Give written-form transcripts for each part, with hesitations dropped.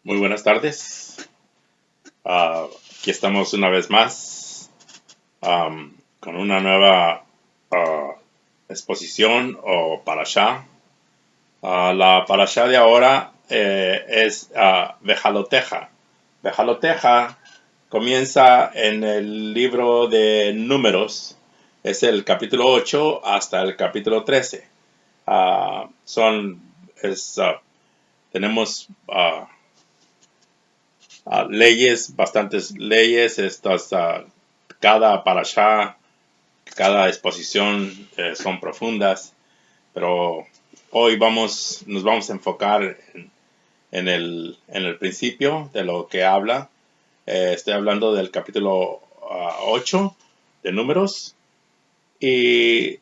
Muy buenas tardes. Aquí estamos una vez más con una nueva exposición o parashá. La parashá de ahora es Vejaloteja. Vejaloteja comienza en el libro de Números. Es el capítulo 8 hasta el capítulo 13. Tenemos leyes, bastantes leyes. Cada parashá, cada exposición son profundas, pero hoy nos vamos a enfocar en el principio de lo que habla. Estoy hablando del capítulo 8 de Números, y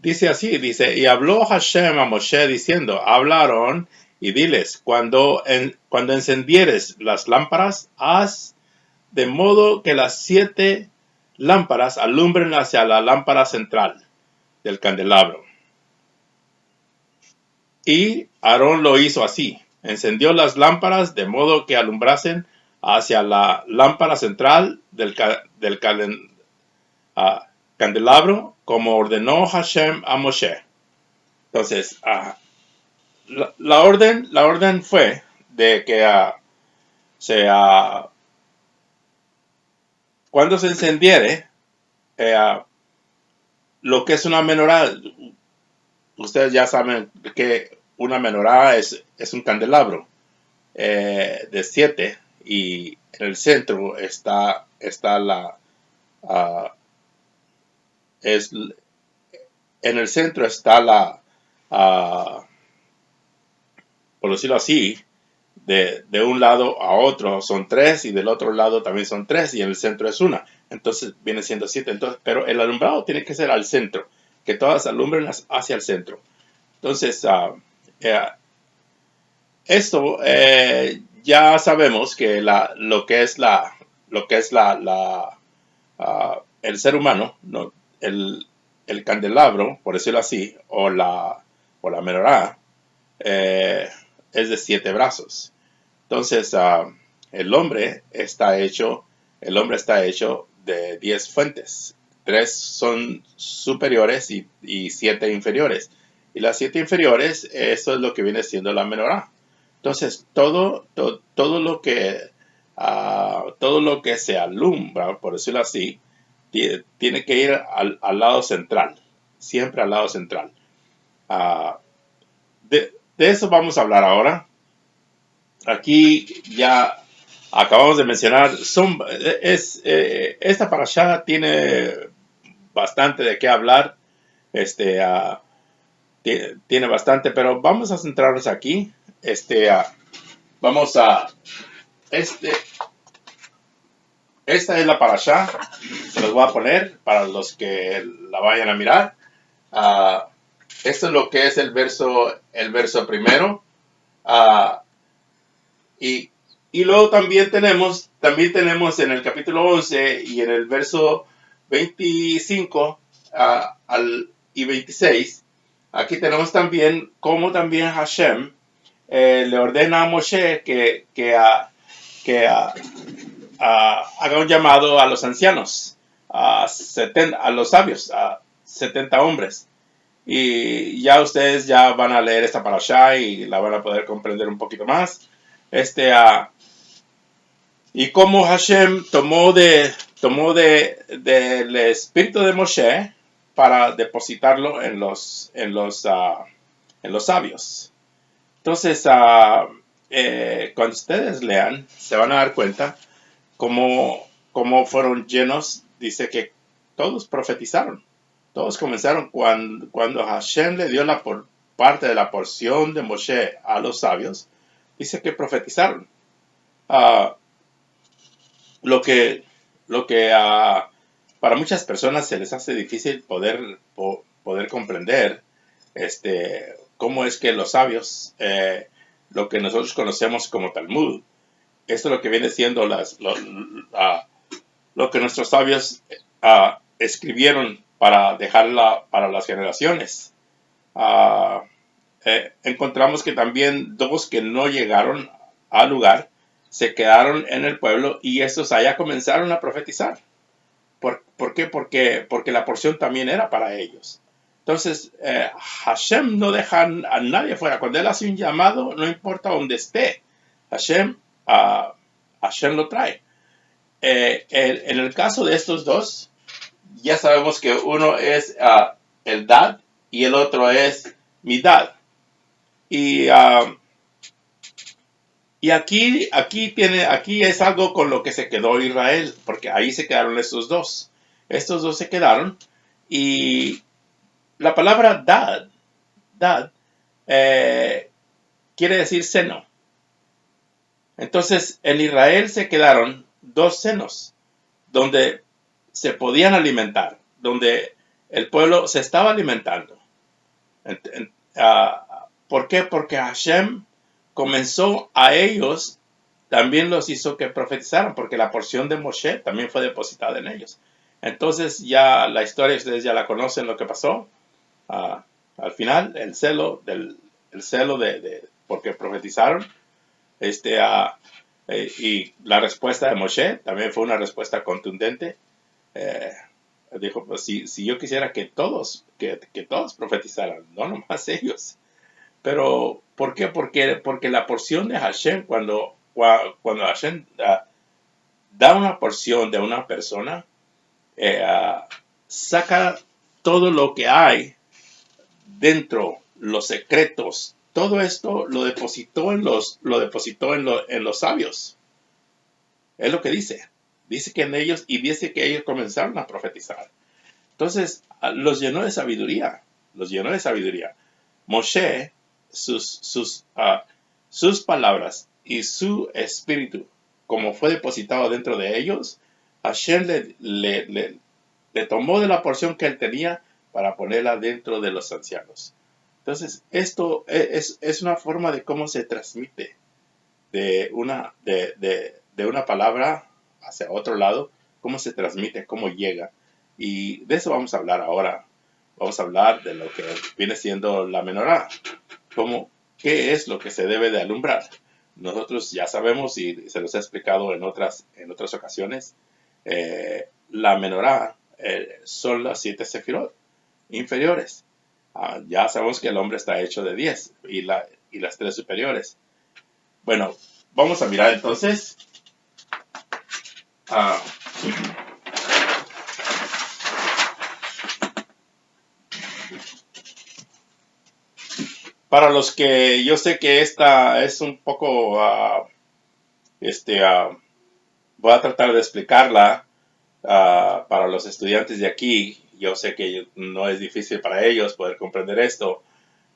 dice, y habló Hashem a Moshe diciendo, hablaron y diles, cuando encendieres las lámparas, haz de modo que las 7 lámparas alumbren hacia la lámpara central del candelabro. Y Aarón lo hizo así, encendió las lámparas de modo que alumbrasen hacia la lámpara central del candelabro, como ordenó Hashem a Moshe. Entonces, la orden fue de que cuando se encendiere lo que es una menorá. Ustedes ya saben que una menorá es un candelabro de 7, y en el centro está la en el centro está por decirlo así, de un lado a otro son 3, y del otro lado también son 3, y en el centro es una. Entonces viene siendo 7. Entonces, pero el alumbrado tiene que ser al centro, que todas alumbren hacia el centro. Entonces, esto ya sabemos que lo que es el ser humano, ¿no? el candelabro, por decirlo así, o la menorá, es de 7 brazos. Entonces, el hombre está hecho de 10 fuentes. 3 son superiores y 7 inferiores. Y las 7 inferiores, eso es lo que viene siendo la menorá. Entonces, todo lo que se alumbra, por decirlo así, tiene que ir al lado central, siempre al lado central. De eso vamos a hablar ahora. Aquí ya acabamos de mencionar, esta parashá tiene bastante de qué hablar, tiene bastante, pero vamos a centrarnos aquí. Vamos a, esta es la parashá, se los voy a poner para los que la vayan a mirar. Esto es lo que es el verso primero. Y luego también tenemos en el capítulo 11 y en el verso 25 y 26, aquí tenemos también cómo también Hashem le ordena a Moshe que haga un llamado a los ancianos, a los sabios, a 70 hombres. Y ya ustedes ya van a leer esta parashá y la van a poder comprender un poquito más. Y como Hashem tomó del espíritu de Moshe para depositarlo en los sabios. Entonces, cuando ustedes lean, se van a dar cuenta cómo fueron llenos. Dice que todos profetizaron. Todos comenzaron cuando Hashem le dio parte de la porción de Moshe a los sabios. Dice que profetizaron. Lo que para muchas personas se les hace difícil poder comprender cómo es que los sabios, lo que nosotros conocemos como Talmud, esto es lo que viene siendo lo que nuestros sabios escribieron para dejarla para las generaciones. Encontramos que también 2 que no llegaron al lugar, se quedaron en el pueblo y estos allá comenzaron a profetizar. ¿Por qué? Porque la porción también era para ellos. Entonces, Hashem no deja a nadie fuera. Cuando Él hace un llamado, no importa dónde esté, Hashem, Hashem lo trae. En el caso de estos dos, ya sabemos que uno es el Dad y el otro es Midad. Y aquí es algo con lo que se quedó Israel, porque ahí se quedaron estos dos. Estos dos se quedaron y la palabra dad, quiere decir seno. Entonces, en Israel se quedaron dos senos, donde se podían alimentar, donde el pueblo se estaba alimentando. ¿Por qué? Porque Hashem comenzó a ellos, también los hizo que profetizaran, porque la porción de Moshe también fue depositada en ellos. Entonces ya la historia, ustedes ya la conocen lo que pasó. Al final, el celo de porque profetizaron, y la respuesta de Moshe también fue una respuesta contundente. Dijo, pues si yo quisiera que todos profetizaran, no nomás ellos. Pero, ¿por qué? Porque la porción de Hashem, cuando Hashem da una porción de una persona, saca todo lo que hay dentro, los secretos, todo esto lo depositó en los sabios. Es lo que dice. Dice que en ellos, y dice que ellos comenzaron a profetizar. Entonces, los llenó de sabiduría. Moshe, sus palabras y su espíritu, como fue depositado dentro de ellos, Hashem le tomó de la porción que él tenía para ponerla dentro de los ancianos. Entonces, esto es una forma de cómo se transmite de una palabra hacia otro lado, cómo se transmite, cómo llega. Y de eso vamos a hablar ahora. Vamos a hablar de lo que viene siendo la menorá. ¿Qué es lo que se debe de alumbrar? Nosotros ya sabemos, y se los he explicado en otras ocasiones, la menorá son las 7 sefirot inferiores. Ya sabemos que el hombre está hecho de 10 y las 3 superiores. Bueno, vamos a mirar entonces. Para los que yo sé que esta es un poco, voy a tratar de explicarla para los estudiantes de aquí. Yo sé que no es difícil para ellos poder comprender esto,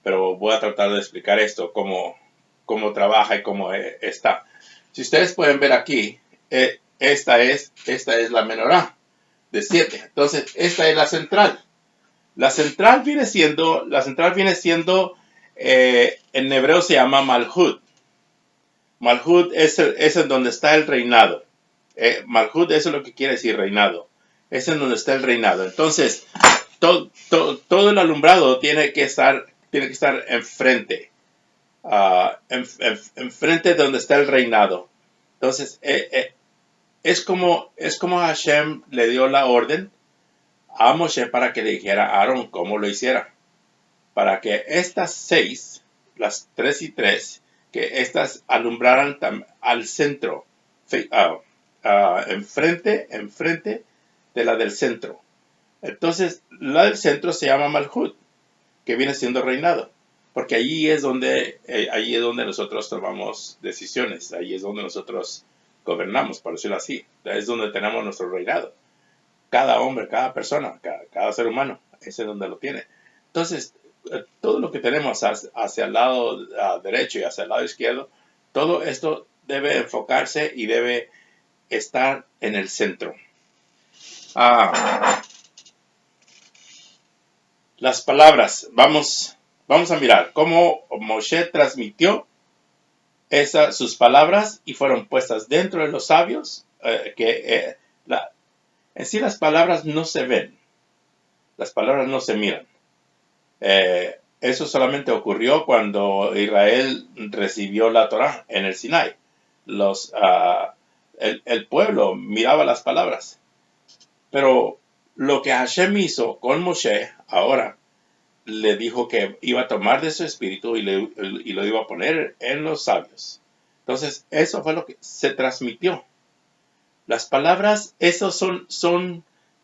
pero voy a tratar de explicar esto, cómo trabaja y cómo está. Si ustedes pueden ver aquí, esta es la menorá de 7. Entonces, esta es la central. La central viene siendo, en hebreo se llama Malhut. Malhut es en donde está el reinado. Malhut, eso es lo que quiere decir reinado. Es en donde está el reinado. Entonces, todo el alumbrado tiene que estar enfrente. Enfrente de donde está el reinado. Entonces, es como Hashem le dio la orden a Moshe para que le dijera a Aarón cómo lo hiciera. Para que estas 6, las 3 y 3, que estas alumbraran al centro, enfrente de la del centro. Entonces, la del centro se llama Malhut, que viene siendo reinado, porque allí es donde nosotros tomamos decisiones, ahí es donde nosotros gobernamos, por decirlo así, es donde tenemos nuestro reinado. Cada hombre, cada persona, cada ser humano, ese es donde lo tiene. Entonces, todo lo que tenemos hacia el lado derecho y hacia el lado izquierdo, todo esto debe enfocarse y debe estar en el centro. Las palabras, vamos a mirar cómo Moshe transmitió sus palabras y fueron puestas dentro de los sabios, en sí las palabras no se ven, las palabras no se miran. Eso solamente ocurrió cuando Israel recibió la Torá en el Sinai. el pueblo miraba las palabras. Pero lo que Hashem hizo con Moshe ahora, le dijo que iba a tomar de su espíritu y lo iba a poner en los sabios. Entonces, eso fue lo que se transmitió. Las palabras, esos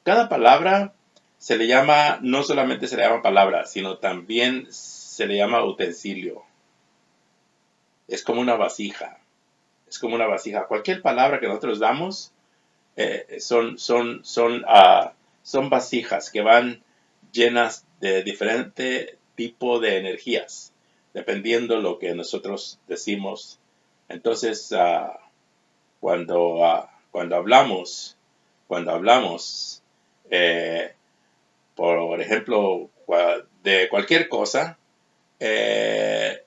cada palabra se le llama, no solamente se le llama palabra, sino también se le llama utensilio. Es como una vasija. Es como una vasija. Cualquier palabra que nosotros damos son vasijas que van llenas de diferente tipo de energías, dependiendo lo que nosotros decimos. Entonces, cuando hablamos, eh, por ejemplo, de cualquier cosa, eh,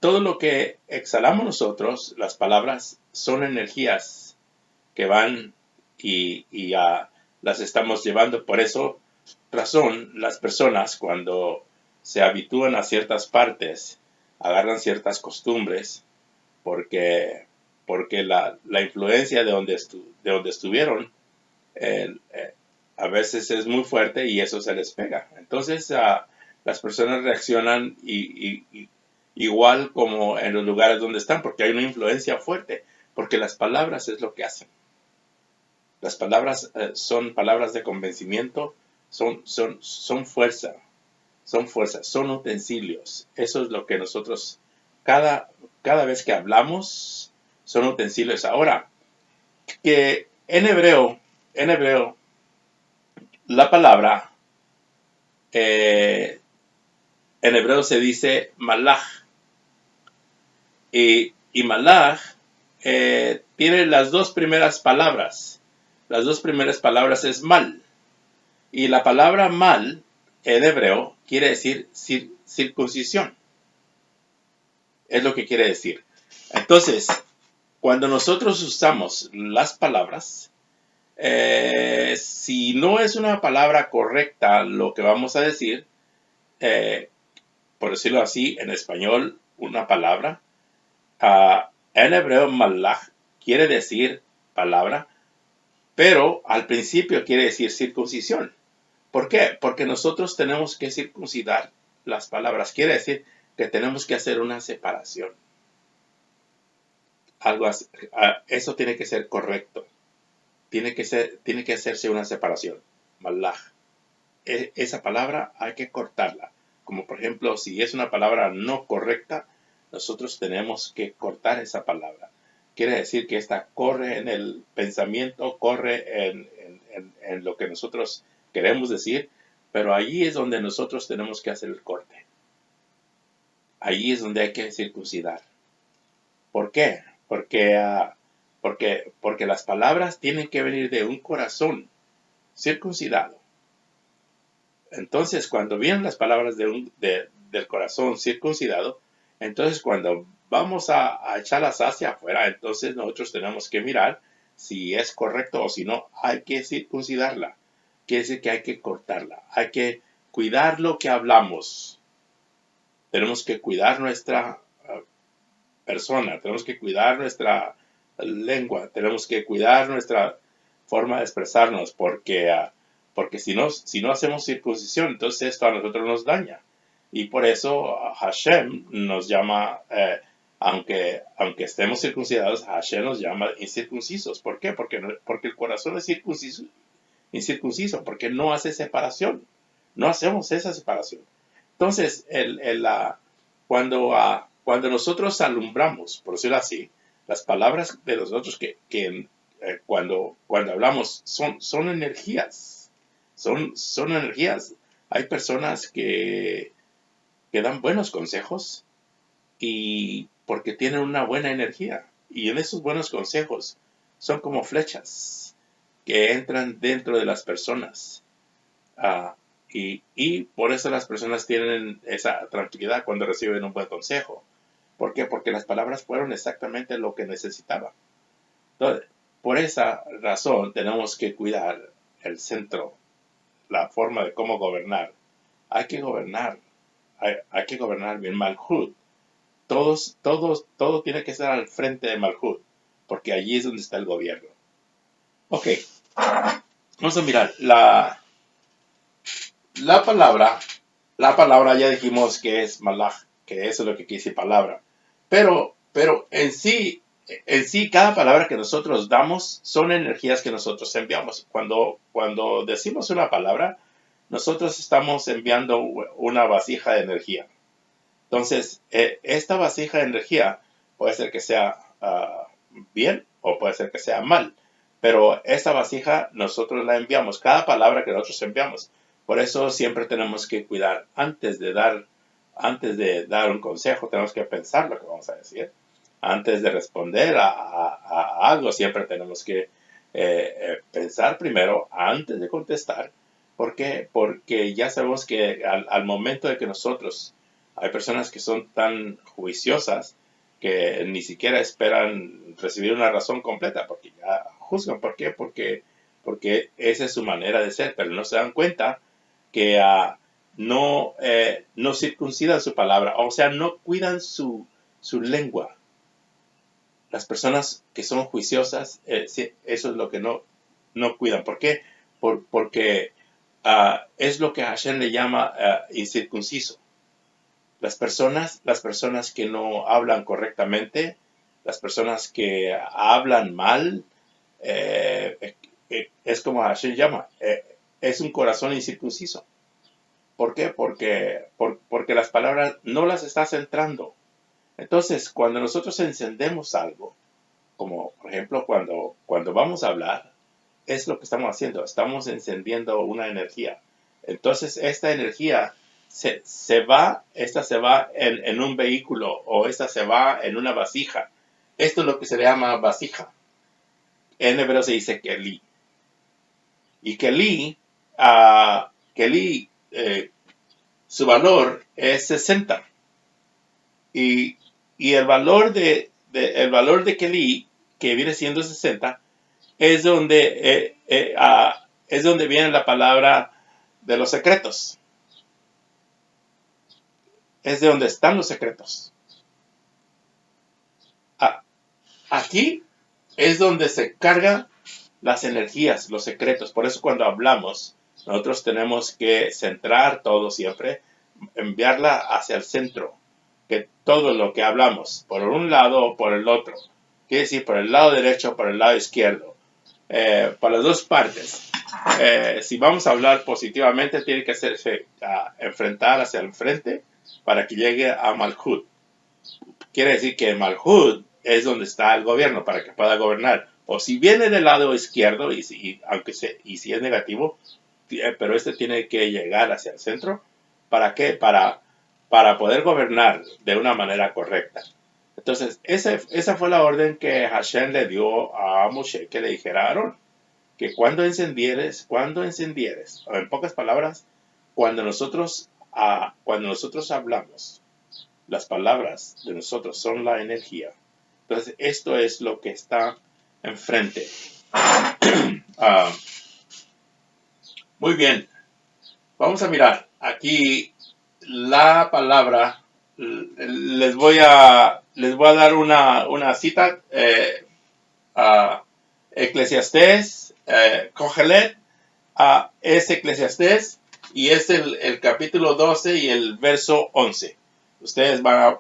todo lo que exhalamos nosotros, las palabras, son energías que van y las estamos llevando. Por eso razón, las personas cuando se habitúan a ciertas partes, agarran ciertas costumbres, porque, porque la influencia de donde estuvieron a veces es muy fuerte y eso se les pega. Entonces las personas reaccionan igual como en los lugares donde están, porque hay una influencia fuerte, porque las palabras es lo que hacen. Las palabras son palabras de convencimiento, son fuerza, son utensilios. Eso es lo que nosotros, cada vez que hablamos, son utensilios. Ahora, que en hebreo, la palabra, en hebreo se dice malach, y malach tiene las dos primeras palabras. Las dos primeras palabras es mal. Y la palabra mal en hebreo quiere decir circuncisión. Es lo que quiere decir. Entonces, cuando nosotros usamos las palabras, si no es una palabra correcta lo que vamos a decir, por decirlo así, en español, una palabra, en hebreo, malach quiere decir palabra, pero al principio quiere decir circuncisión. ¿Por qué? Porque nosotros tenemos que circuncidar las palabras. Quiere decir que tenemos que hacer una separación. Eso tiene que ser correcto. Tiene que hacerse una separación. Malach. Esa palabra hay que cortarla. Como por ejemplo, si es una palabra no correcta, nosotros tenemos que cortar esa palabra. Quiere decir que esta corre en el pensamiento, corre en lo que nosotros queremos decir, pero allí es donde nosotros tenemos que hacer el corte. Allí es donde hay que circuncidar. ¿Por qué? Porque las palabras tienen que venir de un corazón circuncidado. Entonces, cuando vienen las palabras del corazón circuncidado, entonces cuando vamos a echarlas hacia afuera, entonces nosotros tenemos que mirar si es correcto o si no, hay que circuncidarla. Quiere decir que hay que cortarla, hay que cuidar lo que hablamos. Tenemos que cuidar nuestra persona, tenemos que cuidar nuestra lengua, tenemos que cuidar nuestra forma de expresarnos, porque si no hacemos circuncisión, entonces esto a nosotros nos daña. Y por eso Hashem nos llama, aunque estemos circuncidados, Hashem nos llama incircuncisos. ¿Por qué? Porque el corazón es incircunciso, porque no hace separación. No hacemos esa separación. Entonces, cuando nosotros alumbramos, por decirlo así, las palabras de nosotros cuando hablamos son energías. Son energías. Hay personas que dan buenos consejos y porque tienen una buena energía. Y en esos buenos consejos son como flechas que entran dentro de las personas. Y por eso las personas tienen esa tranquilidad cuando reciben un buen consejo. ¿Por qué? Porque las palabras fueron exactamente lo que necesitaban. Entonces, por esa razón tenemos que cuidar el centro, la forma de cómo gobernar. Hay que gobernar bien Malhut. todo tiene que estar al frente de Malhut, porque allí es donde está el gobierno. Ok, vamos a mirar. La palabra, ya dijimos que es malach, que eso es lo que quiere decir palabra. Pero en sí, cada palabra que nosotros damos son energías que nosotros enviamos. Cuando decimos una palabra, nosotros estamos enviando una vasija de energía. Entonces, esta vasija de energía puede ser que sea bien o puede ser que sea mal, pero esta vasija nosotros la enviamos, cada palabra que nosotros enviamos. Por eso siempre tenemos que cuidar, antes de dar un consejo, tenemos que pensar lo que vamos a decir. Antes de responder a algo, siempre tenemos que pensar primero antes de contestar. ¿Por qué? Porque ya sabemos que al momento de que nosotros, hay personas que son tan juiciosas que ni siquiera esperan recibir una razón completa, porque ya juzgan. ¿Por qué? Porque esa es su manera de ser, pero no se dan cuenta que no circuncidan su palabra, o sea, no cuidan su lengua. Las personas que son juiciosas, eso es lo que no cuidan. ¿Por qué? Porque es lo que Hashem le llama incircunciso. Las personas que no hablan correctamente, las personas que hablan mal, es como Hashem llama, es un corazón incircunciso. ¿Por qué? Porque las palabras no las estás centrando. Entonces, cuando nosotros encendemos algo, como por ejemplo cuando vamos a hablar, es lo que estamos haciendo, estamos encendiendo una energía. Entonces, esta energía se va en un vehículo o esta se va en una vasija. Esto es lo que se llama vasija. En hebreo se dice keli. Y keli, su valor es 60. Y el valor el valor de keli, que viene siendo 60, es donde viene la palabra de los secretos. Es de donde están los secretos. Aquí es donde se cargan las energías, los secretos. Por eso cuando hablamos, nosotros tenemos que centrar todo siempre, enviarla hacia el centro, que todo lo que hablamos, por un lado o por el otro, quiere decir por el lado derecho o por el lado izquierdo, por las dos partes. Si vamos a hablar positivamente, tiene que hacerse enfrentar hacia el frente para que llegue a Malhut. Quiere decir que Malhut es donde está el gobierno para que pueda gobernar. O si viene del lado izquierdo, y si es negativo, pero este tiene que llegar hacia el centro. ¿Para qué? Para poder gobernar de una manera correcta. Entonces, esa fue la orden que Hashem le dio a Moshe, que le dijera a Aarón, que cuando encendieres, o en pocas palabras, cuando nosotros hablamos, las palabras de nosotros son la energía. Entonces, esto es lo que está enfrente. Muy bien. Vamos a mirar aquí la palabra. Les voy a dar una cita. Eclesiastés, Kohelet, es Eclesiastés y es el capítulo 12 y el verso 11. Ustedes van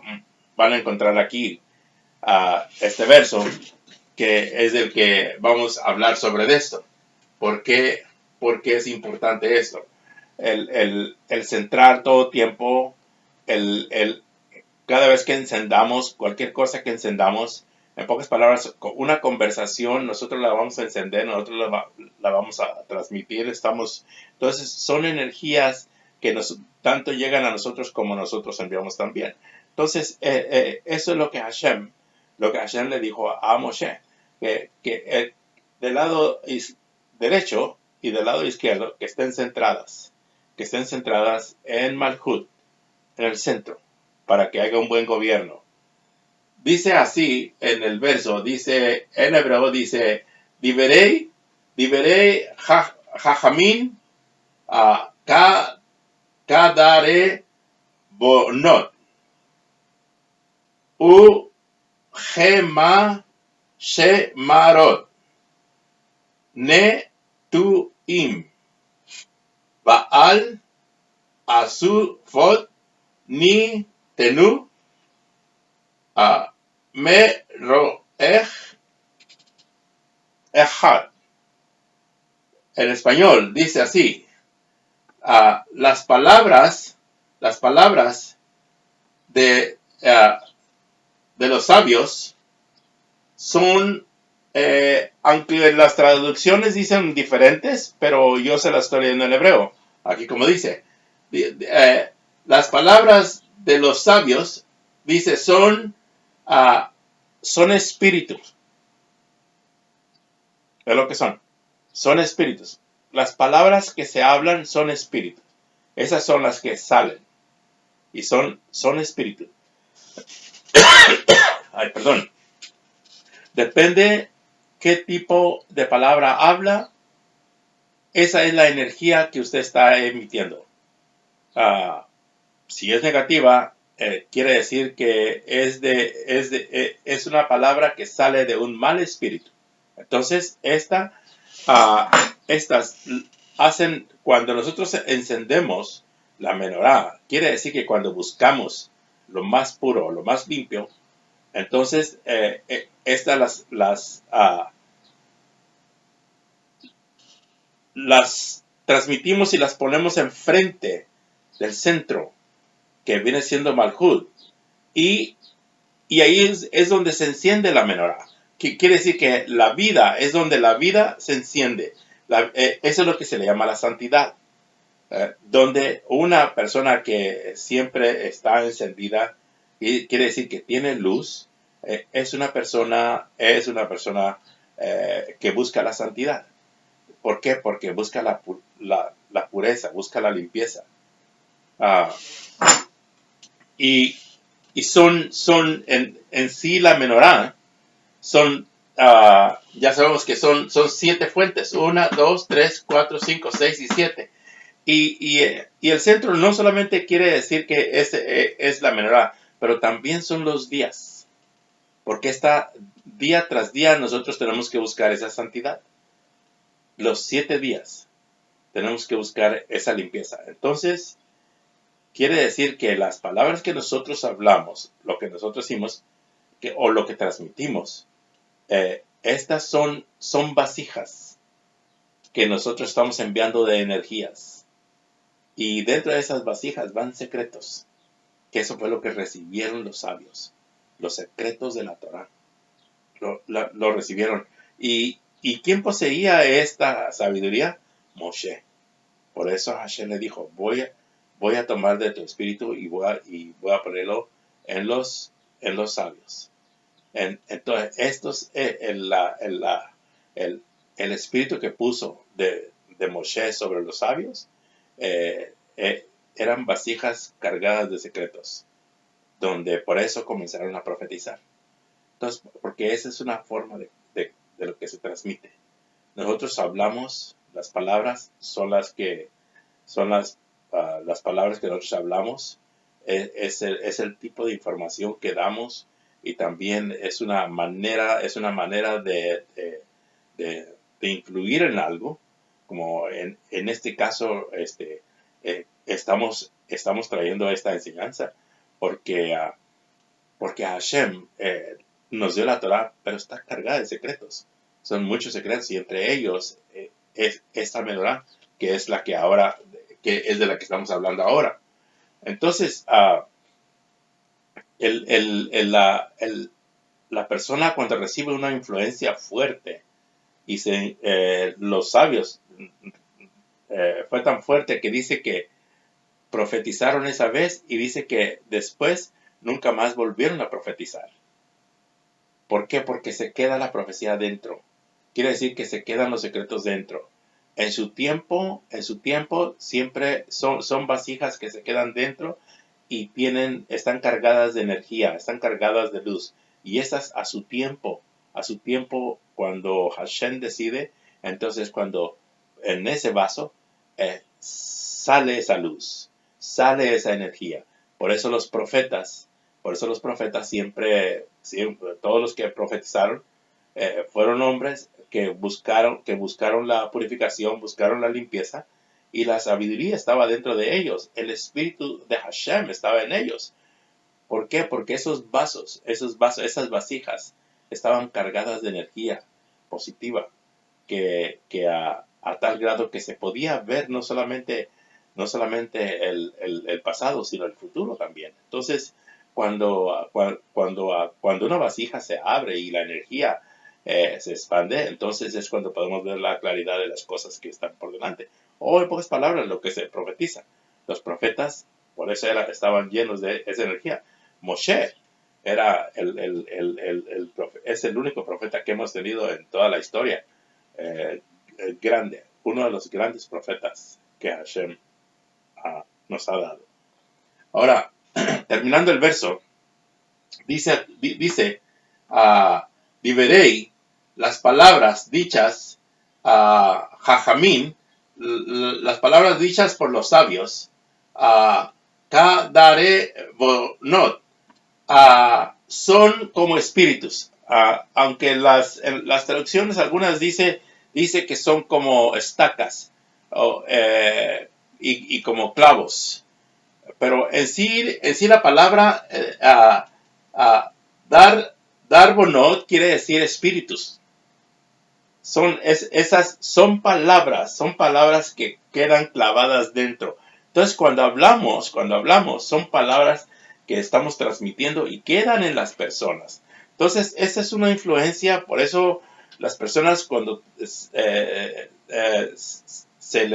a encontrar aquí este verso, que es el que vamos a hablar sobre esto. ¿Por qué es importante esto? El centrar todo tiempo, cada vez que encendamos, cualquier cosa que encendamos, en pocas palabras, una conversación, nosotros la vamos a encender, nosotros la vamos a transmitir. Entonces, son energías que tanto llegan a nosotros como nosotros enviamos también. Entonces, eso es lo que Hashem le dijo a Moshe, que del lado derecho y del lado izquierdo, que estén centradas en Malhut, en el centro, para que haga un buen gobierno. Dice así en el verso, en hebreo dice, Diberei Jajamín Kadare Bonot. u gema shemarot, ne tuim, baal asufot, ni tenu, meroech echad. En español dice así, las palabras de los sabios son, aunque las traducciones dicen diferentes, pero yo se las estoy leyendo en hebreo. Aquí como dice, las palabras de los sabios, dice, son espíritus. Es lo que son. Son espíritus. Las palabras que se hablan son espíritus. Esas son las que salen. Y son espíritus. Ay, perdón. Depende qué tipo de palabra habla. Esa es la energía que usted está emitiendo. Si es negativa, quiere decir que es una palabra que sale de un mal espíritu. Entonces, estas hacen, cuando nosotros encendemos la menorá, quiere decir que cuando buscamos lo más puro, lo más limpio, entonces estas las transmitimos y las ponemos enfrente del centro, que viene siendo Malhud. Y ahí es donde se enciende la menorá. Que quiere decir que la vida es donde la vida se enciende. Eso es lo que se le llama la santidad. Donde una persona que siempre está encendida, y quiere decir que tiene luz, es una persona que busca la santidad. ¿Por qué? Porque busca la pureza, busca la limpieza. Y son en sí la menorá, son, ya sabemos que son 7 fuentes, 1, 2, 3, 4, 5, 6 y 7. Y el centro no solamente quiere decir que es la menorá, pero también son los días, porque día tras día nosotros tenemos que buscar esa santidad. Los 7 días tenemos que buscar esa limpieza. Entonces, quiere decir que las palabras que nosotros hablamos, lo que nosotros hicimos, o lo que transmitimos, estas son vasijas que nosotros estamos enviando de energías. Y dentro de esas vasijas van secretos, que eso fue lo que recibieron los sabios, los secretos de la Torah. Lo recibieron. ¿Y quién poseía esta sabiduría? Moshe. Por eso Hashem le dijo, voy a tomar de tu espíritu y voy a ponerlo en los sabios. Entonces, esto es el espíritu que puso de Moshe sobre los sabios, eran vasijas cargadas de secretos, donde por eso comenzaron a profetizar. Entonces, porque esa es una forma de lo que se transmite. Nosotros hablamos, las palabras son las palabras que nosotros hablamos, es el tipo de información que damos, y también es una manera de influir en algo, como en este caso estamos trayendo esta enseñanza porque Hashem nos dio la Torah, pero está cargada de secretos. Son muchos secretos, y entre ellos es esta menorá, que es la que ahora, que es de la que estamos hablando ahora. Entonces, la persona, cuando recibe una influencia fuerte, y los sabios, fue tan fuerte que dice que profetizaron esa vez, y dice que después nunca más volvieron a profetizar. ¿Por qué? Porque se queda la profecía dentro. Quiere decir que se quedan los secretos dentro. En su tiempo siempre son vasijas que se quedan dentro, y están cargadas de energía, están cargadas de luz. Y esas a su tiempo, cuando Hashem decide, entonces cuando en ese vaso sale esa luz, sale esa energía. Por eso los profetas, Por eso los profetas siempre todos los que profetizaron, fueron hombres que buscaron la purificación, buscaron la limpieza, y la sabiduría estaba dentro de ellos. El espíritu de Hashem estaba en ellos. ¿Por qué? Porque esos vasos, esas vasijas estaban cargadas de energía positiva, que a tal grado que se podía ver no solamente el pasado, sino el futuro también. Entonces, cuando una vasija se abre y la energía se expande, entonces es cuando podemos ver la claridad de las cosas que están por delante. O en pocas palabras, lo que se profetiza. Los profetas, por eso estaban llenos de esa energía. Moshe es el único profeta que hemos tenido en toda la historia. Grande, uno de los grandes profetas que Hashem nos ha dado. Ahora, terminando el verso, dice Diberei, las palabras dichas Jajamín, las palabras dichas por los sabios, Kadare Bonot, son como espíritus. Aunque en las traducciones algunas dice que son como estacas y como clavos. Pero en sí la palabra dar bonot quiere decir espíritus. Esas son palabras que quedan clavadas dentro. Entonces cuando hablamos, son palabras que estamos transmitiendo y quedan en las personas. Entonces esa es una influencia. Por eso las personas, cuando se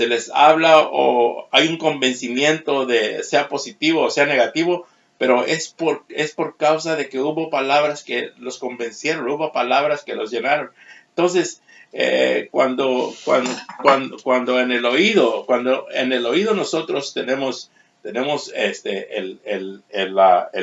les habla o hay un convencimiento de sea positivo o sea negativo, pero es por causa de que hubo palabras que los convencieron, hubo palabras que los llenaron. Entonces, cuando en el oído nosotros tenemos el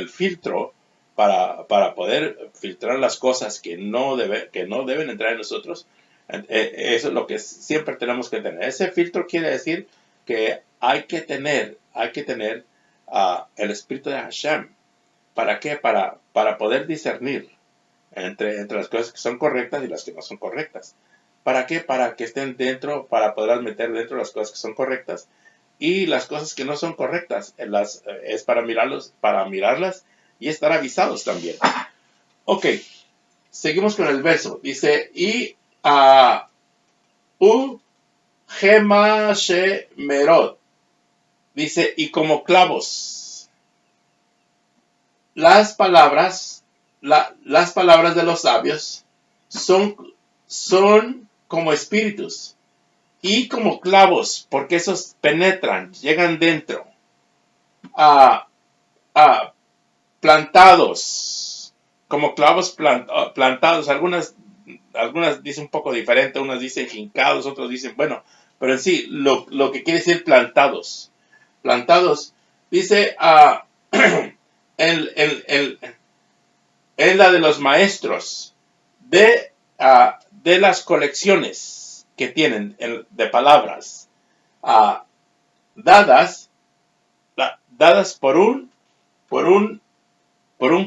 filtro para poder filtrar las cosas que no deben entrar en nosotros. Eso es lo que siempre tenemos que tener. Ese filtro quiere decir que hay que tener el espíritu de Hashem. ¿Para qué? Para poder discernir entre las cosas que son correctas y las que no son correctas. ¿Para qué? Para que estén dentro, para poder meter dentro las cosas que son correctas, y las cosas que no son correctas es para mirarlas y estar avisados también. Ok, seguimos con el verso. Dice, y Gema Shemerot. Dice, y como clavos. Las palabras de los sabios son como espíritus y como clavos, porque esos penetran, llegan dentro, plantados, como clavos plantados. Algunas dicen un poco diferente, unas dicen hincados, otros dicen, bueno, pero en sí, lo que quiere decir plantados, dice, en la de los maestros de las colecciones que tienen de palabras dadas por un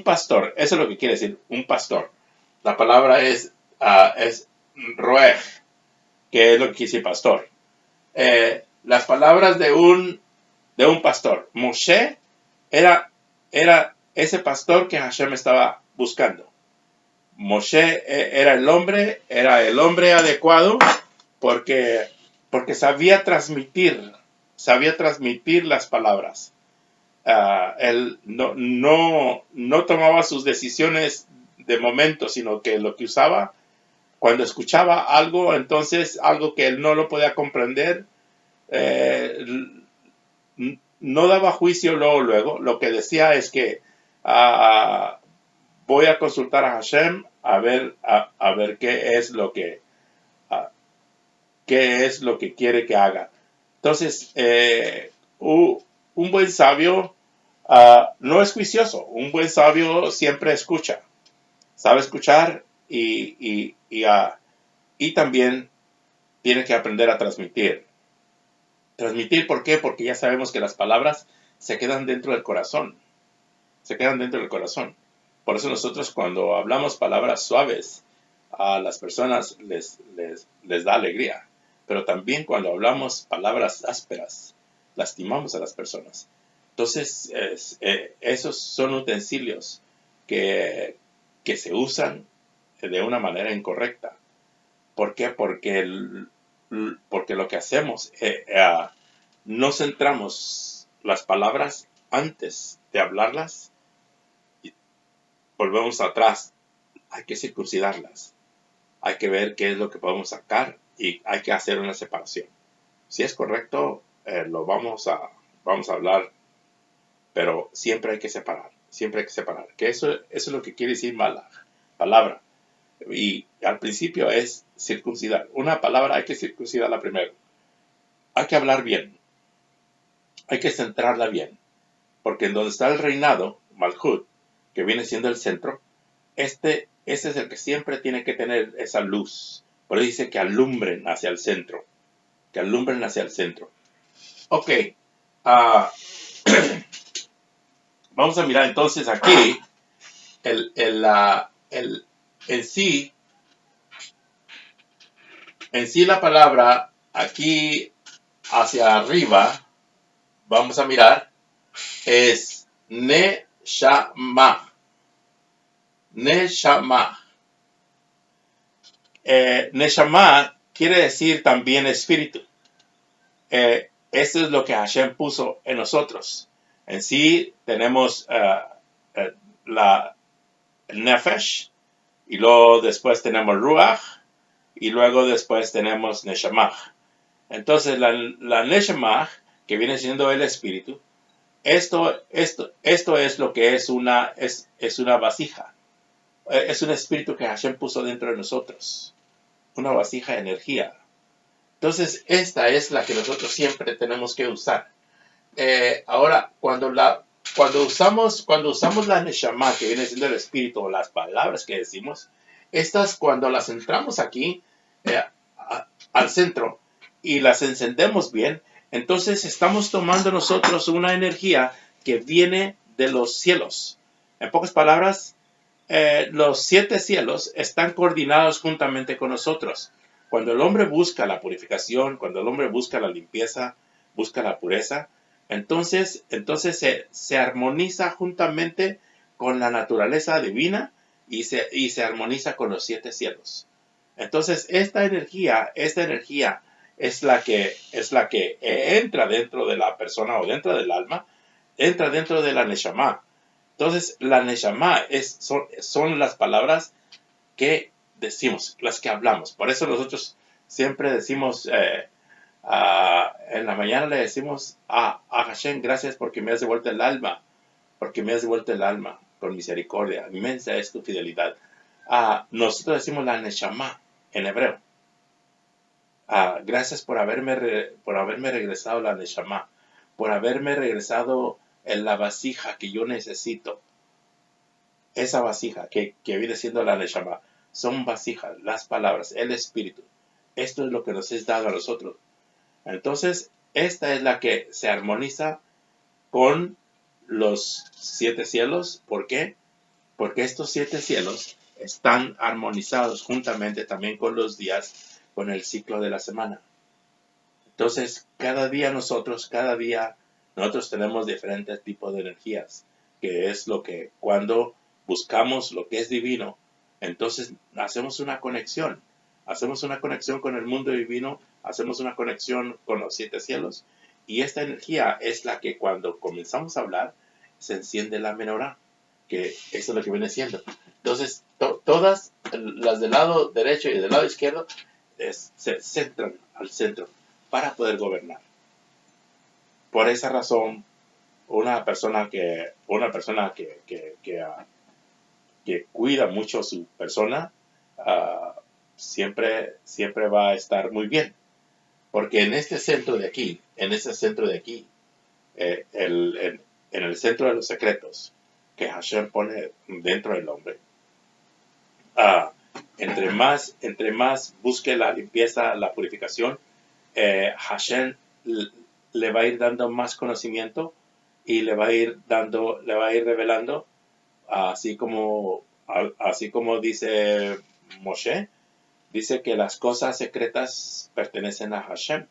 pastor. Eso es lo que quiere decir un pastor. La palabra es roeg, que es lo que quiere decir pastor. Las palabras de un pastor. Moshe era ese pastor que Hashem estaba buscando. Moshe era el hombre adecuado porque sabía transmitir las palabras. Él no tomaba sus decisiones de momento, sino que lo que usaba, cuando escuchaba algo, entonces algo que él no lo podía comprender, no daba juicio luego. Lo que decía es que voy a consultar a Hashem a ver qué es lo que quiere que haga. Entonces, un buen sabio no es juicioso. Un buen sabio siempre escucha, sabe escuchar, y también tiene que aprender a transmitir. ¿Por qué? Porque ya sabemos que las palabras se quedan dentro del corazón. se quedan dentro del corazón. Por eso nosotros cuando hablamos palabras suaves a las personas les da alegría. Pero también cuando hablamos palabras ásperas, lastimamos a las personas. Entonces, esos son utensilios que se usan de una manera incorrecta. ¿Por qué? Porque lo que hacemos, no centramos las palabras antes de hablarlas y volvemos atrás. Hay que circuncidarlas. Hay que ver qué es lo que podemos sacar y hay que hacer una separación. Si es correcto, lo vamos a hablar, pero siempre hay que separar. Siempre hay que separar. Que eso es lo que quiere decir mala palabra. Y al principio es circuncidar. Una palabra hay que circuncidarla primero. Hay que hablar bien. Hay que centrarla bien. Porque en donde está el reinado, Malhut, que viene siendo el centro, ese es el que siempre tiene que tener esa luz. Por eso dice que alumbren hacia el centro. Que alumbren hacia el centro. Ok. Uh, vamos a mirar entonces aquí en sí la palabra aquí hacia arriba, vamos a mirar, es Neshama. Neshama. Neshama quiere decir también espíritu. Eso es lo que Hashem puso en nosotros. En sí tenemos la Nefesh, y luego después tenemos Ruach, y luego después tenemos Neshama. Entonces la Neshama, que viene siendo el espíritu, esto es lo que es una vasija. Es un espíritu que Hashem puso dentro de nosotros. Una vasija de energía. Entonces, esta es la que nosotros siempre tenemos que usar. Ahora, cuando usamos la Neshama, que viene siendo el espíritu, o las palabras que decimos, estas cuando las entramos aquí, al centro, y las encendemos bien, entonces estamos tomando nosotros una energía que viene de los cielos. En pocas palabras, los 7 cielos están coordinados juntamente con nosotros. Cuando el hombre busca la purificación, cuando el hombre busca la limpieza, busca la pureza, entonces se armoniza juntamente con la naturaleza divina y se armoniza con los 7 cielos. Entonces esta energía es la que entra dentro de la persona o dentro del alma, entra dentro de la Neshama. Entonces la Neshama son las palabras que decimos, las que hablamos. Por eso nosotros siempre decimos, en la mañana le decimos a Hashem, gracias porque me has devuelto el alma, con misericordia, inmensa es tu fidelidad. Nosotros decimos la Neshama en hebreo. Gracias por haberme regresado la Neshama, por haberme regresado en la vasija que yo necesito. Esa vasija que viene siendo la Neshama, son vasijas, las palabras, el espíritu. Esto es lo que nos es dado a nosotros. Entonces, esta es la que se armoniza con los 7 cielos. ¿Por qué? Porque estos 7 cielos están armonizados juntamente también con los días, con el ciclo de la semana. Entonces, cada día nosotros tenemos diferentes tipos de energías, que es lo que cuando buscamos lo que es divino, entonces hacemos una conexión con el mundo divino, hacemos una conexión con los 7 cielos, y esta energía es la que cuando comenzamos a hablar, se enciende la menorá, que eso es lo que viene siendo. Entonces, todas las del lado derecho y del lado izquierdo se centran al centro para poder gobernar. Por esa razón, una persona que cuida mucho su persona, siempre va a estar muy bien. Porque en este centro de aquí, en el centro de los secretos que Hashem pone dentro del hombre, entre más busque la limpieza, la purificación, Hashem le va a ir dando más conocimiento y le va a ir dando, le va a ir revelando, así como dice Moshe, dice que las cosas secretas pertenecen a Hashem,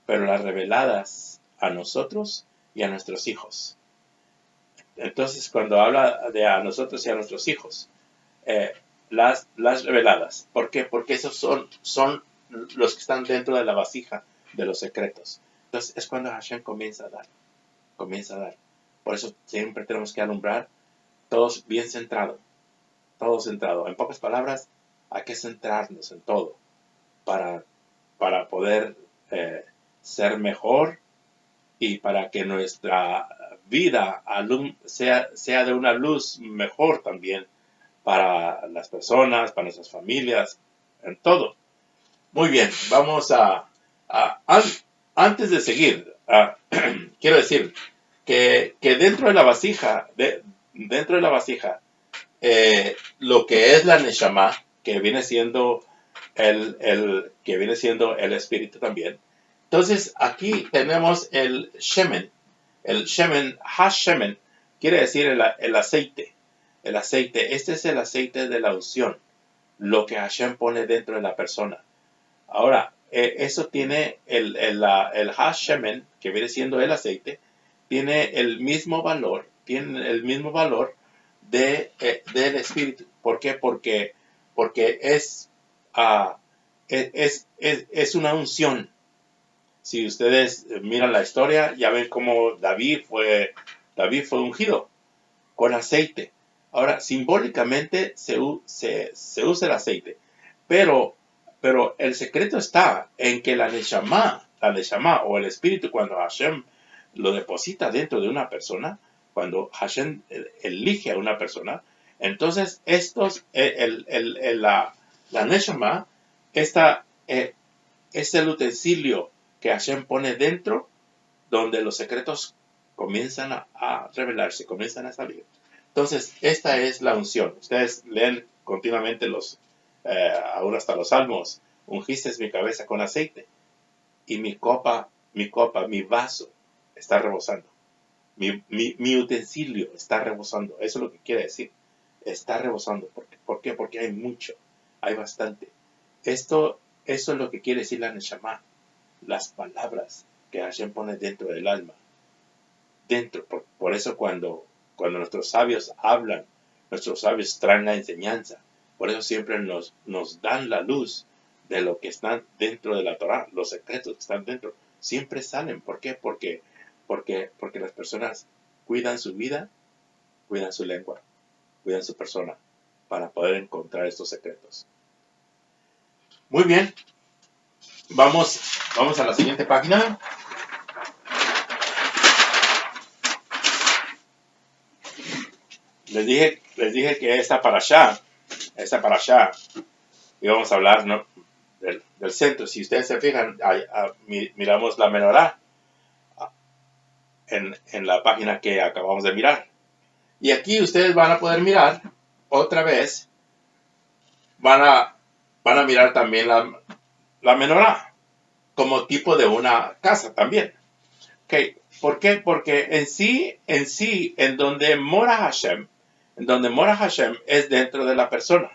pero las reveladas a nosotros y a nuestros hijos. Entonces, cuando habla de a nosotros y a nuestros hijos, eh, las reveladas, ¿por qué? Porque esos son los que están dentro de la vasija de los secretos. Entonces, es cuando Hashem comienza a dar, comienza a dar. Por eso siempre tenemos que alumbrar todos bien centrados, todo centrado. En pocas palabras, hay que centrarnos en todo para, para poder ser mejor y para que nuestra vida sea de una luz mejor también para las personas, para nuestras familias, en todo. Muy bien, vamos antes de seguir, quiero decir que dentro de la vasija, lo que es la Neshama, que viene siendo que viene siendo el espíritu también. Entonces, aquí tenemos el Shemen. El Shemen, Hashemen, quiere decir el aceite. El aceite, este es el aceite de la unción, lo que Hashem pone dentro de la persona. Ahora, eso tiene el Hashemen, que viene siendo el aceite, tiene el mismo valor, del espíritu. ¿Por qué? Porque es una unción. Si ustedes miran la historia, ya ven cómo David fue ungido con aceite. Ahora, simbólicamente se usa el aceite, pero el secreto está en que la neshama o el espíritu, cuando Hashem lo deposita dentro de una persona, cuando Hashem elige a una persona, entonces la neshama, es el utensilio que Hashem pone dentro, donde los secretos comienzan a revelarse, comienzan a salir. Entonces, esta es la unción. Ustedes leen continuamente aún hasta los salmos. Ungiste mi cabeza con aceite y mi vaso está rebosando. Mi utensilio está rebosando. Eso es lo que quiere decir. Está rebosando. ¿Por qué? Porque hay mucho, hay bastante. Eso es lo que quiere decir la Neshama. Las palabras que Hashem pone dentro del alma. Dentro. Por eso cuando nuestros sabios hablan, nuestros sabios traen la enseñanza. Por eso siempre nos dan la luz de lo que están dentro de la Torah, los secretos que están dentro. Siempre salen. ¿Por qué? Porque las personas cuidan su vida, cuidan su lengua, cuidan su persona, para poder encontrar estos secretos. Muy bien. Vamos a la siguiente página. Les dije que esta parashá, íbamos a hablar, ¿no?, del centro. Si ustedes se fijan, miramos la menorá en la página que acabamos de mirar. Y aquí ustedes van a poder mirar otra vez, van a mirar también la menorá como tipo de una casa también. Okay. ¿Por qué? Porque en donde mora Hashem es dentro de la persona.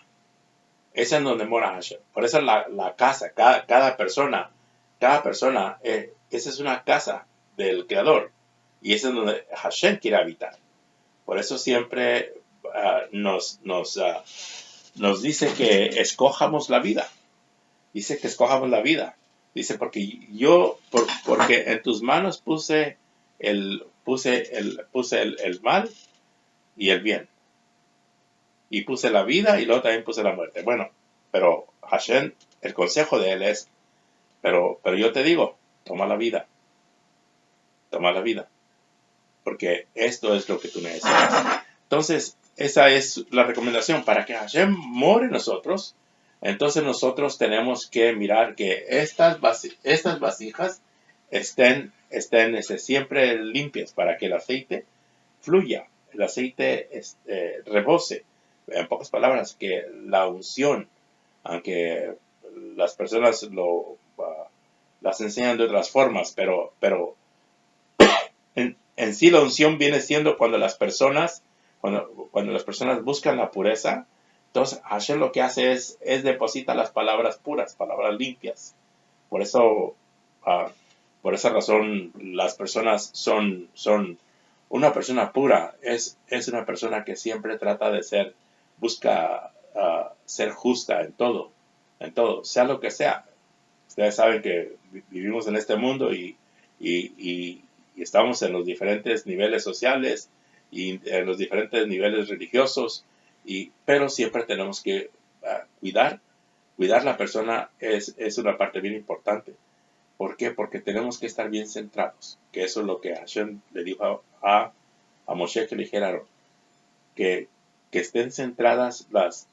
Es en donde mora Hashem. Por eso la casa, cada persona, esa es una casa del Creador. Y es en donde Hashem quiere habitar. Por eso siempre nos dice que escojamos la vida. Dice que escojamos la vida. Dice, porque en tus manos puse el mal y el bien. Y puse la vida y luego también puse la muerte. Bueno, pero Hashem, el consejo de él es, pero yo te digo, toma la vida. Toma la vida. Porque esto es lo que tú necesitas. Entonces, esa es la recomendación. Para que Hashem more en nosotros, entonces nosotros tenemos que mirar que estas vasijas estén siempre limpias, para que el aceite fluya, el aceite rebose. En pocas palabras, que la unción, aunque las personas las enseñan de otras formas, pero en sí la unción viene siendo cuando las personas, cuando las personas buscan la pureza. Entonces Hashem lo que hace es deposita las palabras puras, palabras limpias. Por eso, ah, por esa razón, las personas son una persona pura, es una persona que siempre trata de busca ser justa en todo, sea lo que sea. Ustedes saben que vivimos en este mundo y estamos en los diferentes niveles sociales y en los diferentes niveles religiosos, pero siempre tenemos que cuidar la persona es una parte bien importante. ¿Por qué? Porque tenemos que estar bien centrados, que eso es lo que Hashem le dijo a Moshe que le dijera, que, que estén centradas las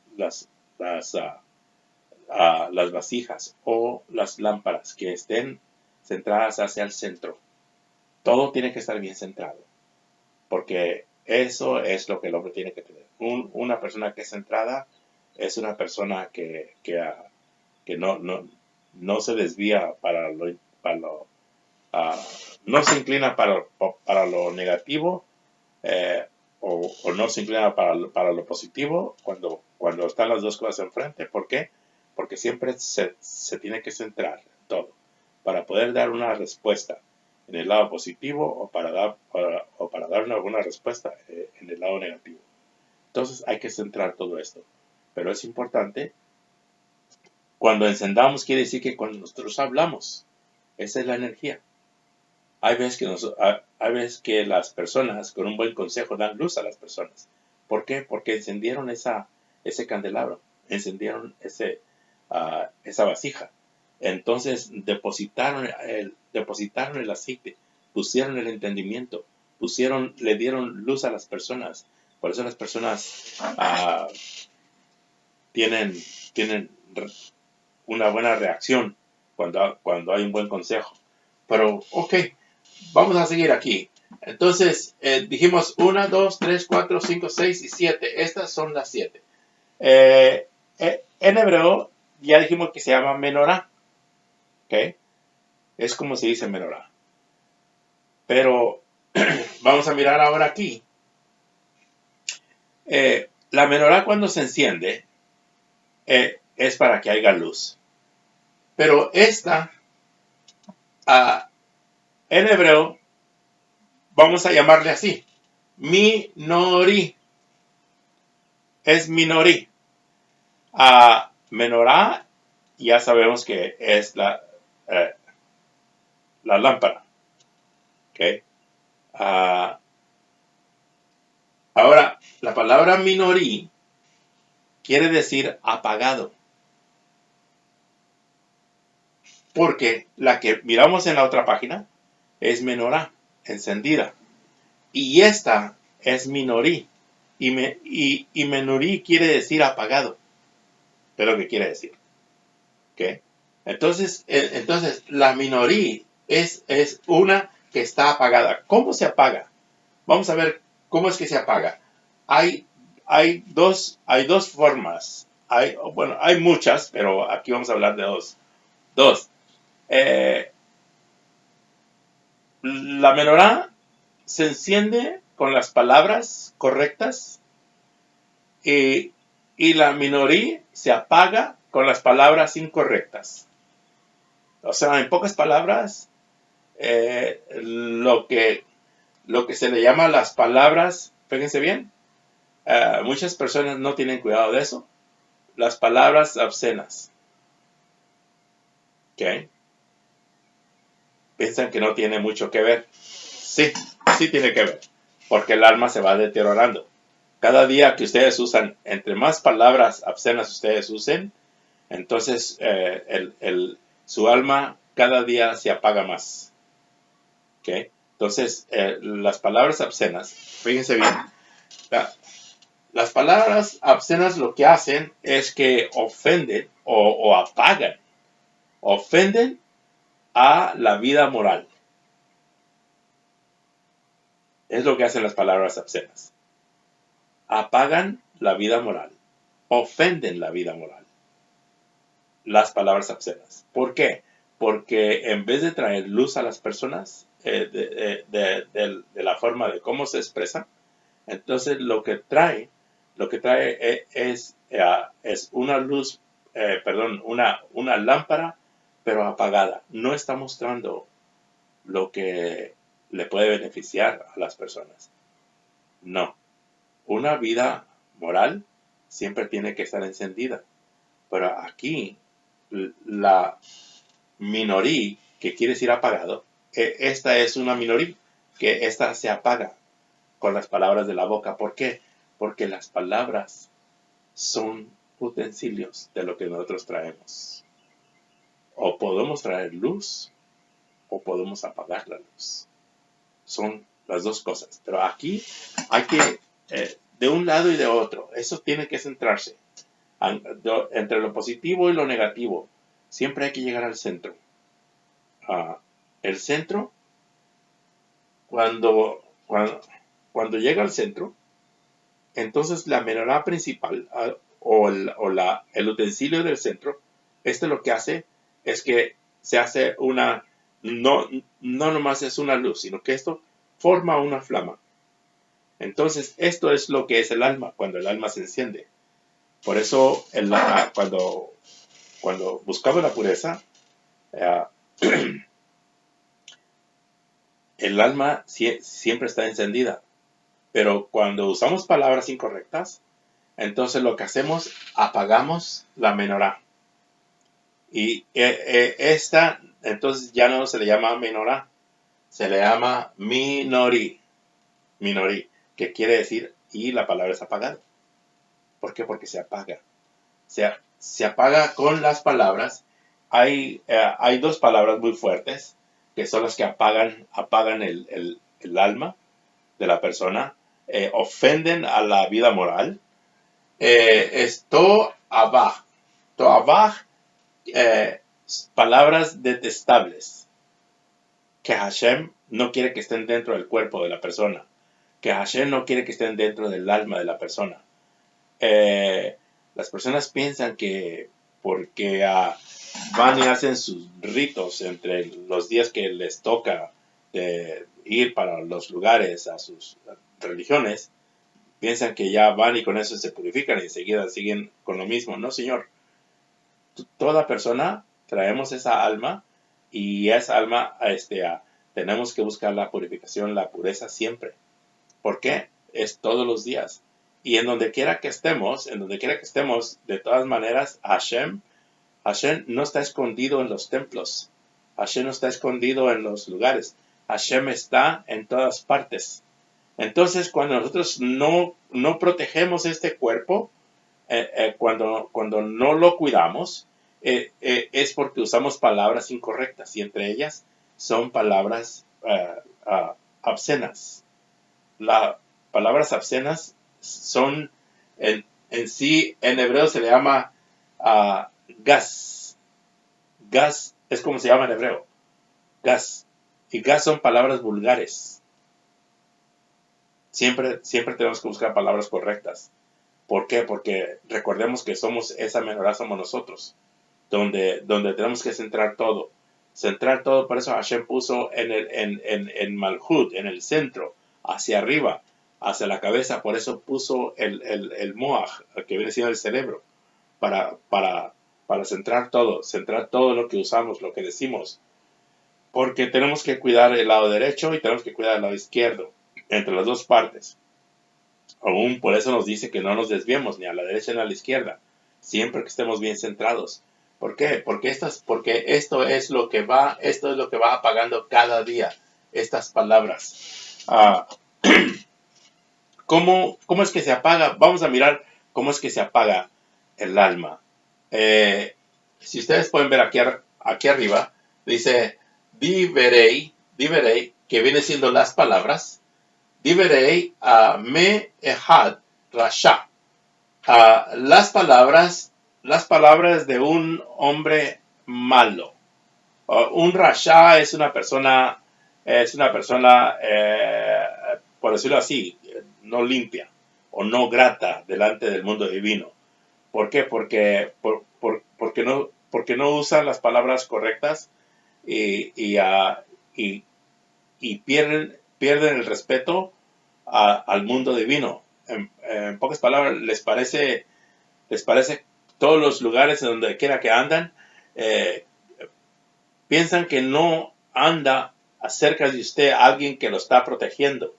vasijas o las lámparas, que estén centradas hacia el centro. Todo tiene que estar bien centrado, porque eso es lo que el hombre tiene que tener. Una persona que es centrada es una persona que no se desvía ah, no se inclina para lo negativo, eh, o no se inclina para lo positivo cuando están las dos cosas enfrente. ¿Por qué? Porque siempre se tiene que centrar en todo para poder dar una respuesta en el lado positivo o para dar una buena respuesta en el lado negativo. Entonces hay que centrar todo esto. Pero es importante, cuando encendamos quiere decir que cuando nosotros hablamos, esa es la energía. Hay veces que las personas con un buen consejo dan luz a las personas. ¿Por qué? Porque encendieron ese candelabro, encendieron esa vasija. Entonces depositaron el aceite, pusieron el entendimiento, le dieron luz a las personas. Por eso las personas tienen una buena reacción cuando hay un buen consejo. Pero, ok, vamos a seguir aquí. Entonces, dijimos 1, 2, 3, 4, 5, 6 y 7. Estas son las 7. En hebreo, ya dijimos que se llama menorá. ¿Ok? Es como se dice menorá. Pero vamos a mirar ahora aquí. La menorá cuando se enciende es para que haya luz. Pero esta, en hebreo, vamos a llamarle así. Minorí. Es minorí. Menorá, ya sabemos que es la lámpara. ¿Okay? Ahora, la palabra minorí quiere decir apagado. Porque la que miramos en la otra página es menorá, encendida. Y esta es minorí. Y menorí quiere decir apagado. Es lo que quiere decir. ¿Okay? Entonces, la minorí es una que está apagada. ¿Cómo se apaga? Vamos a ver cómo es que se apaga. Hay dos formas. Hay muchas, pero aquí vamos a hablar de dos. La menorá se enciende con las palabras correctas y la minorí se apaga con las palabras incorrectas. O sea, en pocas palabras, lo que se le llama las palabras, fíjense bien, muchas personas no tienen cuidado de eso, las palabras obscenas. ¿Ok? Piensan que no tiene mucho que ver. Sí tiene que ver, porque el alma se va deteriorando. Cada día que ustedes usan, entre más palabras obscenas ustedes usen, entonces su alma cada día se apaga más. ¿Okay? Entonces, las palabras obscenas, fíjense bien, las palabras obscenas lo que hacen es que ofenden o apagan, ofenden a la vida moral. Es lo que hacen las palabras obscenas. Apagan la vida moral, ofenden la vida moral. Las palabras obscenas. ¿Por qué? Porque en vez de traer luz a las personas, de la forma de cómo se expresa, entonces lo que trae es una luz, perdón, una lámpara, pero apagada. No está mostrando lo que le puede beneficiar a las personas. No. Una vida moral siempre tiene que estar encendida. Pero aquí, la minoría que quiere decir apagado, esta es una minoría, que esta se apaga con las palabras de la boca. ¿Por qué? Porque las palabras son utensilios de lo que nosotros traemos. O podemos traer luz o podemos apagar la luz. Son las dos cosas. Pero aquí hay que, de un lado y de otro, eso tiene que centrarse. Entre lo positivo y lo negativo, siempre hay que llegar al centro. El centro, cuando llega al centro, entonces la menorá principal el utensilio del centro, lo que hace es que se hace no nomás es una luz, sino que esto forma una flama. Entonces esto es lo que es el alma, cuando el alma se enciende. Por eso cuando buscamos la pureza, eh, el alma siempre está encendida. Pero cuando usamos palabras incorrectas, entonces lo que hacemos, apagamos la menorá. Y esta, entonces ya no se le llama menorá, se le llama minorí, que quiere decir, y la palabra es apagado. ¿Por qué? Porque se apaga. Se apaga con las palabras. Hay dos palabras muy fuertes, que son las que apagan el alma de la persona, ofenden a la vida moral. Es to'abaj. To'abaj, palabras detestables, que Hashem no quiere que estén dentro del cuerpo de la persona, que Hashem no quiere que estén dentro del alma de la persona. Las personas piensan que porque van y hacen sus ritos entre los días que les toca ir para los lugares, a sus religiones, piensan que ya van y con eso se purifican y enseguida siguen con lo mismo. No, señor. Toda persona traemos esa alma, y esa alma tenemos que buscar la purificación, la pureza siempre. ¿Por qué? Es todos los días. Y en donde quiera que estemos, de todas maneras, Hashem no está escondido en los templos. Hashem no está escondido en los lugares. Hashem está en todas partes. Entonces, cuando nosotros no protegemos este cuerpo, cuando no lo cuidamos, es porque usamos palabras incorrectas, y entre ellas son palabras obscenas. Las palabras obscenas son, en sí, en hebreo se le llama gas. Gas es como se llama en hebreo. Gas. Y gas son palabras vulgares. Siempre tenemos que buscar palabras correctas. ¿Por qué? Porque recordemos que esa menorá somos nosotros, donde tenemos que centrar todo. Por eso Hashem puso en Malhut, en el centro, hacia arriba, hacia la cabeza. Por eso puso el Moaj, que viene siendo el cerebro, para centrar todo lo que usamos, lo que decimos. Porque tenemos que cuidar el lado derecho y tenemos que cuidar el lado izquierdo, entre las dos partes. Aún por eso nos dice que no nos desviemos ni a la derecha ni a la izquierda, siempre que estemos bien centrados. ¿Por qué? Porque esto es lo que va apagando cada día estas palabras. ¿Cómo es que se apaga? Vamos a mirar cómo es que se apaga el alma. Si ustedes pueden ver aquí arriba, dice Diverei, que viene siendo las palabras. Diverei me ehad rasha. Las palabras de un hombre malo. Un rasha es una persona, por decirlo así, no limpia o no grata delante del mundo divino. ¿Por qué? Porque no usan las palabras correctas, y y pierden el respeto al mundo divino. En pocas palabras, les parece todos los lugares en donde quiera que andan, piensan que no anda acerca de usted alguien que lo está protegiendo.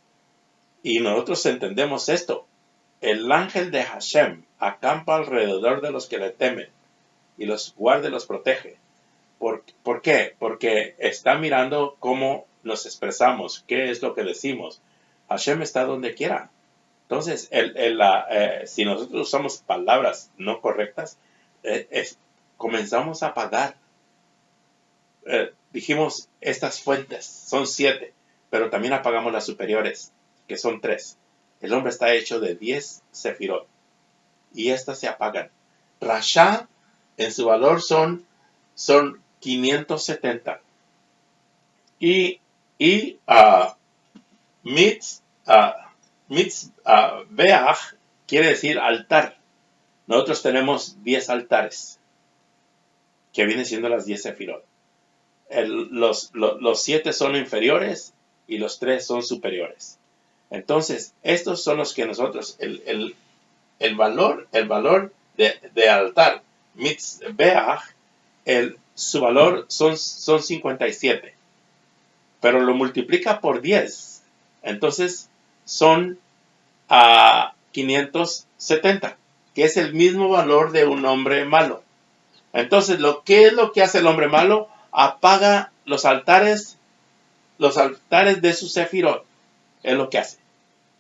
Y nosotros entendemos esto. El ángel de Hashem acampa alrededor de los que le temen y los guarda y los protege. ¿Por qué? Porque está mirando cómo nos expresamos, qué es lo que decimos. Hashem está donde quiera. Entonces, si nosotros usamos palabras no correctas, comenzamos a pagar. Dijimos, estas fuentes son 7, pero también apagamos las superiores, que son 3. El hombre está hecho de 10 sefirot, y estas se apagan. Rasha, en su valor, son 570. Y Mitzbeach quiere decir altar. Nosotros tenemos 10 altares, que vienen siendo las 10 sefirot. Los 7 son inferiores y los 3 son superiores. Entonces, estos son los que nosotros, el valor de altar, Mitzbeach, su valor son 57. Pero lo multiplica por 10. Entonces, son 570, que es el mismo valor de un hombre malo. Entonces, ¿qué es lo que hace el hombre malo? Apaga los altares de su sefirot. Es lo que hace.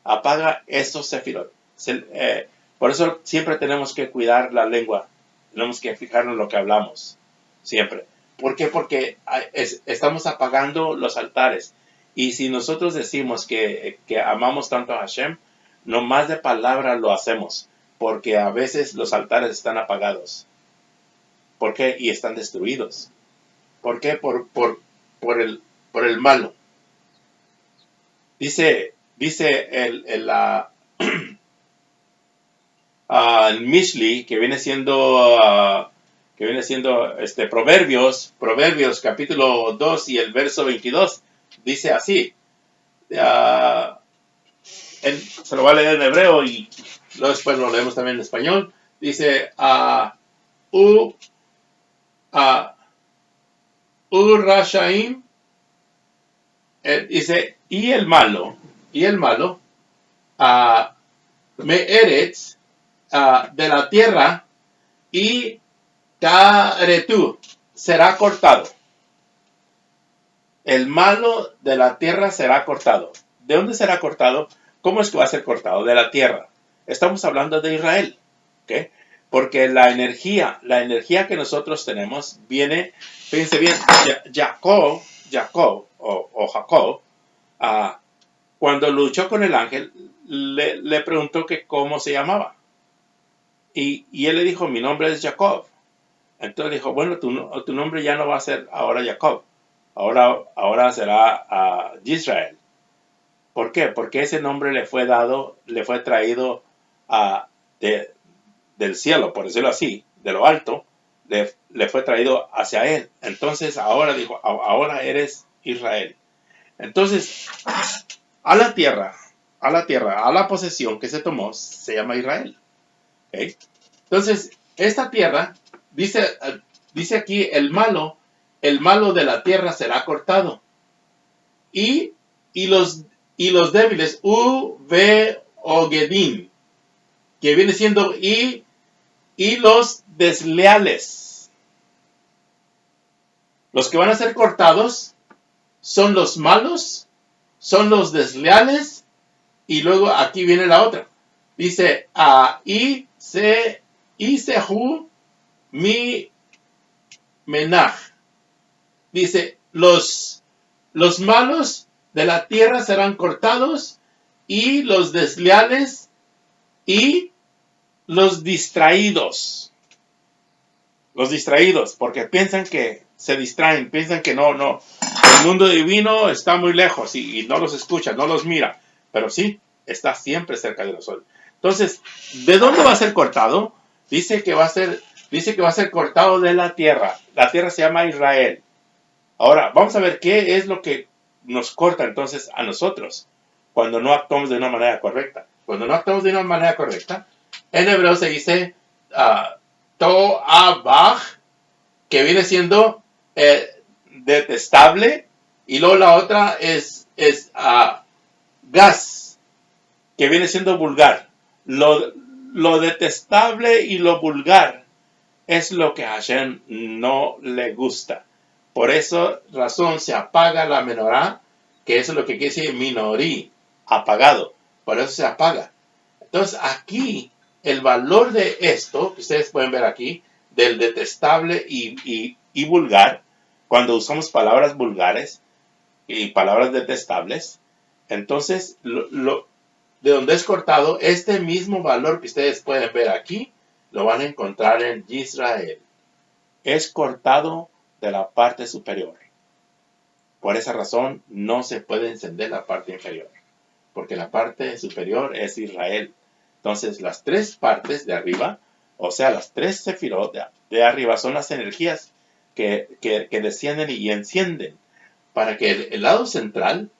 Apaga esos sefirot. Por eso siempre tenemos que cuidar la lengua. Tenemos que fijarnos en lo que hablamos. Siempre. ¿Por qué? Porque estamos apagando los altares. Y si nosotros decimos que amamos tanto a Hashem, no más de palabra lo hacemos. Porque a veces los altares están apagados. ¿Por qué? Y están destruidos. ¿Por qué? Por el malo. Dice el Mishli, que viene siendo Proverbios capítulo 2 y el verso 22, dice así. Se lo voy a leer en hebreo y luego después lo leemos también en español. Dice, Rashaim, dice, y el malo, Me'eretz, de la tierra, y Taretu, será cortado. El malo de la tierra será cortado. ¿De dónde será cortado? ¿Cómo es que va a ser cortado? De la tierra. Estamos hablando de Israel. ¿Okay? Porque la energía que nosotros tenemos viene, fíjense bien, Jacob, cuando luchó con el ángel, le preguntó que cómo se llamaba. Y él le dijo, mi nombre es Jacob. Entonces dijo, bueno, tu nombre ya no va a ser ahora Jacob. Ahora será Israel. ¿Por qué? Porque ese nombre le fue traído del cielo, por decirlo así, de lo alto, le fue traído hacia él. Entonces ahora dijo, ahora eres Israel. Entonces, a la tierra, a la posesión que se tomó, se llama Israel. ¿Okay? Entonces, esta tierra, dice aquí, el malo de la tierra será cortado. Y los débiles, Ogedim, que viene siendo y los desleales. Los que van a ser cortados son los malos, son los desleales, y luego aquí viene la otra. Dice, Isehu mi menaj. Dice, los malos de la tierra serán cortados, y los desleales y los distraídos. Los distraídos, porque piensan que se distraen, piensan que no. El mundo divino está muy lejos y no los escucha, no los mira. Pero sí, está siempre cerca de nosotros. Entonces, ¿de dónde va a ser cortado? Dice que va a ser cortado de la tierra. La tierra se llama Israel. Ahora, vamos a ver qué es lo que nos corta entonces a nosotros cuando no actuamos de una manera correcta. Cuando no actuamos de una manera correcta, en hebreo se dice to'abach, que viene siendo detestable, y luego la otra es gas, que viene siendo vulgar. Lo detestable y lo vulgar es lo que a Hashem no le gusta. Por esa razón se apaga la menorá, que eso es lo que quiere decir minorí, apagado. Por eso se apaga. Entonces aquí el valor de esto, que ustedes pueden ver aquí, del detestable y vulgar, cuando usamos palabras vulgares y palabras detestables, entonces de donde es cortado, este mismo valor que ustedes pueden ver aquí, lo van a encontrar en Israel. Es cortado de la parte superior. Por esa razón no se puede encender la parte inferior, porque la parte superior es Israel. Entonces las tres partes de arriba, o sea, las tres sefirot de arriba son las energías que descienden y encienden para que el lado central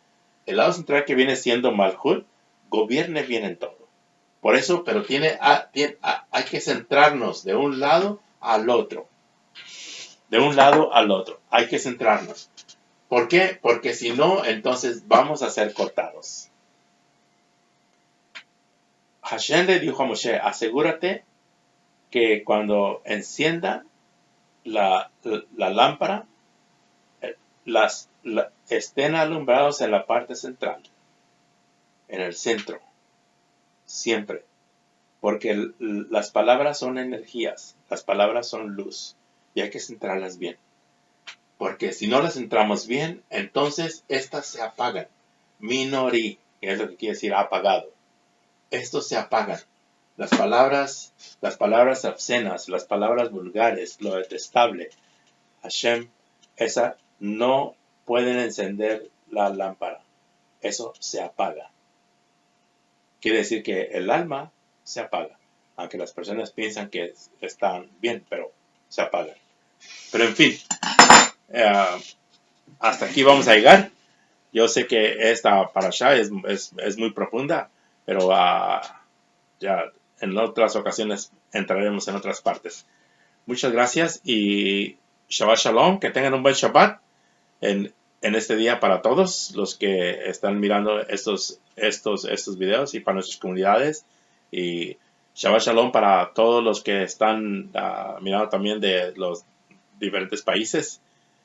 que viene siendo Malhut, gobierne bien en todo. Por eso, pero hay que centrarnos de un lado al otro. De un lado al otro. Hay que centrarnos. ¿Por qué? Porque si no, entonces vamos a ser cortados. Hashem le dijo a Moshe, asegúrate que cuando encienda la lámpara, estén alumbrados en la parte central, en el centro, siempre. Porque las palabras son energías, las palabras son luz, y hay que centrarlas bien. Porque si no las centramos bien, entonces estas se apagan. Minori, que es lo que quiere decir apagado. Estos se apagan. Las palabras obscenas, las palabras vulgares, lo detestable, Hashem, esa no pueden encender la lámpara. Eso se apaga. Quiere decir que el alma se apaga. Aunque las personas piensan que están bien, pero se apagan. Pero en fin, hasta aquí vamos a llegar. Yo sé que esta parashá es muy profunda, pero ya en otras ocasiones entraremos en otras partes. Muchas gracias y Shabbat Shalom, que tengan un buen Shabbat en este día para todos los que están mirando estos videos y para nuestras comunidades, y Shabbat Shalom para todos los que están mirando también de los diferentes países,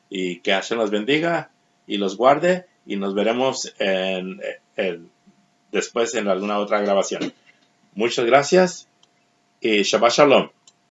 y que Hashem los bendiga y los guarde, y nos veremos después en alguna otra grabación. Muchas gracias y Shabbat Shalom.